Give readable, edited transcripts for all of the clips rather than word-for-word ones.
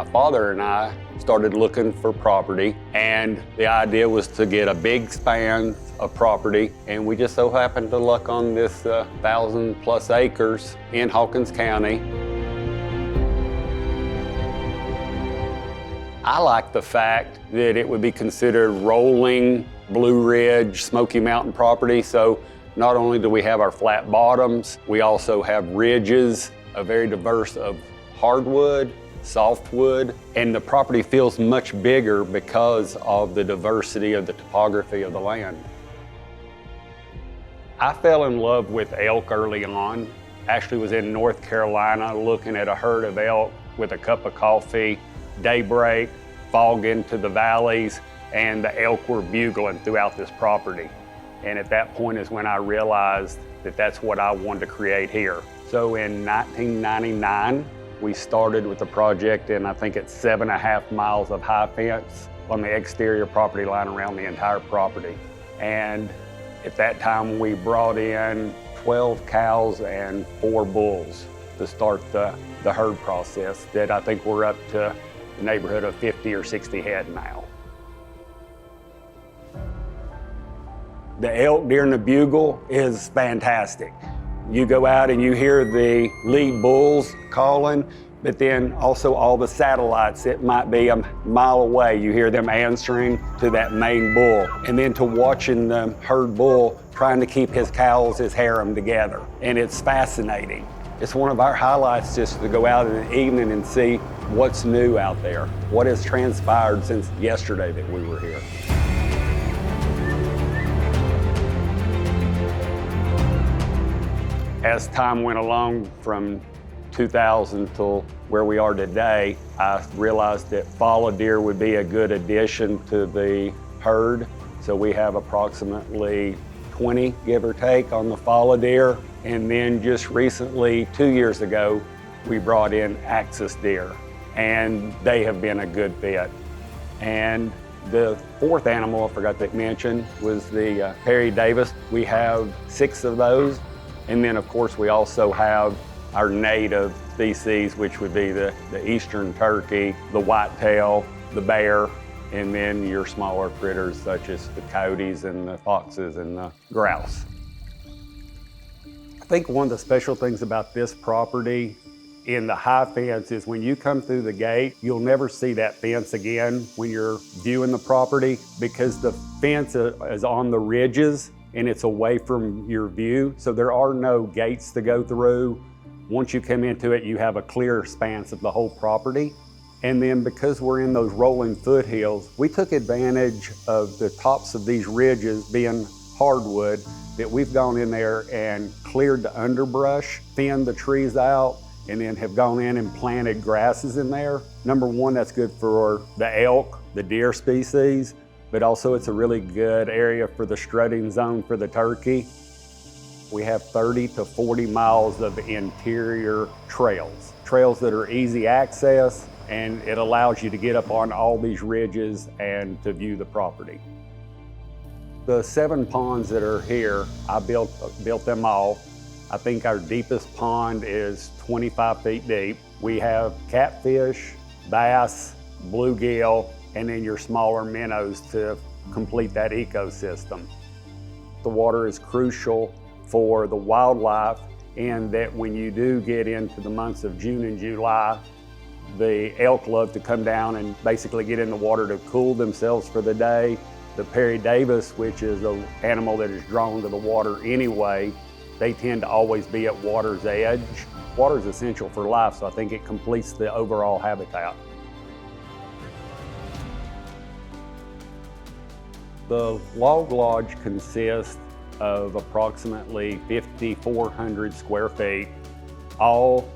My father and I started looking for property, and the idea was to get a big span of property, and we just so happened to luck on this 1,000+ acres in Hawkins County. I like the fact that it would be considered rolling Blue Ridge, Smoky Mountain property. So not only do we have our flat bottoms, we also have ridges, a very diverse of hardwood, softwood, and the property feels much bigger because of the diversity of the topography of the land. I fell in love with elk early on. Actually was in North Carolina looking at a herd of elk with a cup of coffee, daybreak, fog into the valleys, and the elk were bugling throughout this property. And at that point is when I realized that that's what I wanted to create here. So in 1999, we started with the project, and I think it's 7.5 miles of high fence on the exterior property line around the entire property. And at that time, we brought in 12 cows and 4 bulls to start the herd process that I think we're up to the neighborhood of 50 or 60 head now. The elk during the bugle is fantastic. You go out and you hear the lead bulls calling, but then also all the satellites that might be a mile away, you hear them answering to that main bull. And then to watching the herd bull trying to keep his cows, his harem together. And it's fascinating. It's one of our highlights just to go out in the evening and see what's new out there, what has transpired since yesterday that we were here. As time went along from 2000 till where we are today, I realized that fallow deer would be a good addition to the herd. So we have approximately 20, give or take, on the fallow deer. And then just recently, 2 years ago, we brought in axis deer, and they have been a good fit. And the fourth animal I forgot to mention was the Perry Davis. We have 6 of those. And then, of course, we also have our native species, which would be the eastern turkey, the whitetail, the bear, and then your smaller critters such as the coyotes and the foxes and the grouse. I think one of the special things about this property in the high fence is when you come through the gate, you'll never see that fence again when you're viewing the property, because the fence is on the ridges and it's away from your view. So there are no gates to go through. Once you come into it, you have a clear expanse of the whole property. And then because we're in those rolling foothills, we took advantage of the tops of these ridges being hardwood, that we've gone in there and cleared the underbrush, thinned the trees out, and then have gone in and planted grasses in there. Number one, that's good for the elk, the deer species, but also it's a really good area for the strutting zone for the turkey. We have 30 to 40 miles of interior trails that are easy access, and it allows you to get up on all these ridges and to view the property. The 7 ponds that are here, I built them all. I think our deepest pond is 25 feet deep. We have catfish, bass, bluegill, and then your smaller minnows to complete that ecosystem. The water is crucial for the wildlife, in that when you do get into the months of June and July, the elk love to come down and basically get in the water to cool themselves for the day. The Perry Davis, which is an animal that is drawn to the water anyway, they tend to always be at water's edge. Water is essential for life, so I think it completes the overall habitat. The log lodge consists of approximately 5,400 square feet, all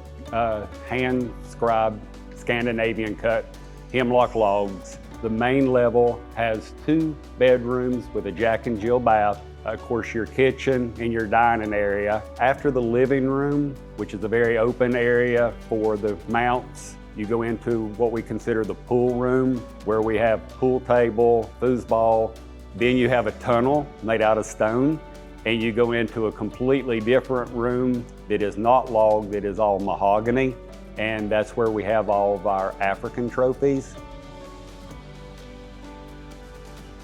hand-scribed Scandinavian cut hemlock logs. The main level has 2 bedrooms with a Jack and Jill bath, of course your kitchen and your dining area. After the living room, which is a very open area for the mounts, you go into what we consider the pool room, where we have pool table, foosball. Then you have a tunnel made out of stone, and you go into a completely different room that is not log, that is all mahogany. and that's where we have all of our African trophies.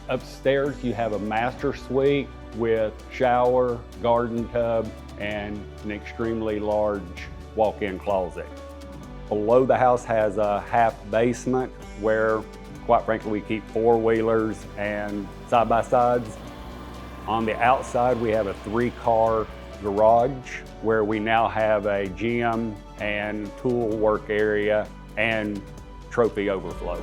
Upstairs, you have a master suite with shower, garden tub, and an extremely large walk-in closet. Below the house has a half basement where, quite frankly, we keep four-wheelers and side-by-sides. On the outside, we have a 3-car garage where we now have a gym and tool work area and trophy overflow.